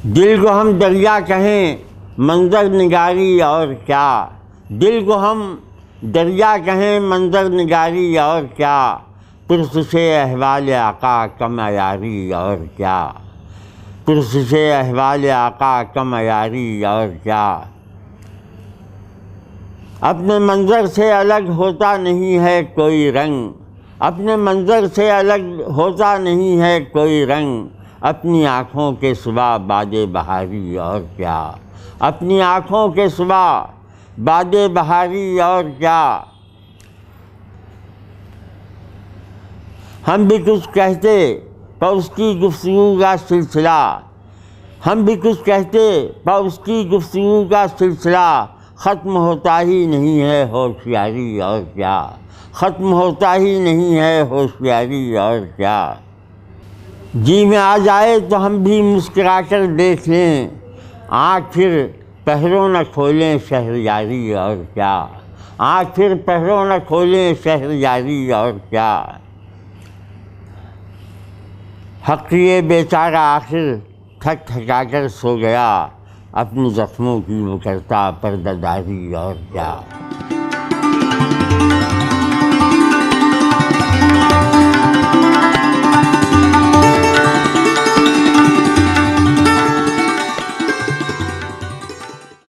दिल को हम दरिया कहें मंजर निगारी और क्या, दिल को हम दरिया कहें मंजर निगारी और क्या, पुरस से अहवाल आका कम अयारी और क्या, पुरस से अहवाल आका कम अयारी और क्या। अपने मंजर से अलग होता नहीं है कोई रंग, अपने मंजर से अलग होता नहीं है कोई रंग, अपनी आँखों के सिवा बादे बहारी और क्या, अपनी आँखों के सिवा बादे बहारी और क्या। हम भी कुछ कहते पर उसकी गुफ्तगू का सिलसिला, हम भी कुछ कहते पर उसकी गुफ्तगू का सिलसिला, ख़त्म होता ही नहीं है होशियारी और क्या, ख़त्म होता ही नहीं है होशियारी और क्या। जी में आ जाए तो हम भी मुस्कुरा कर देख लें, आँख फिर पहरों न खोलें शहरयारी और क्या, आँख फिर पहरों न खोलें शहरयारी और क्या। हक़ ये बेचारा आखिर थक थका कर सो गया, अपने ज़ख्मों की वो करता पर्दादारी और क्या।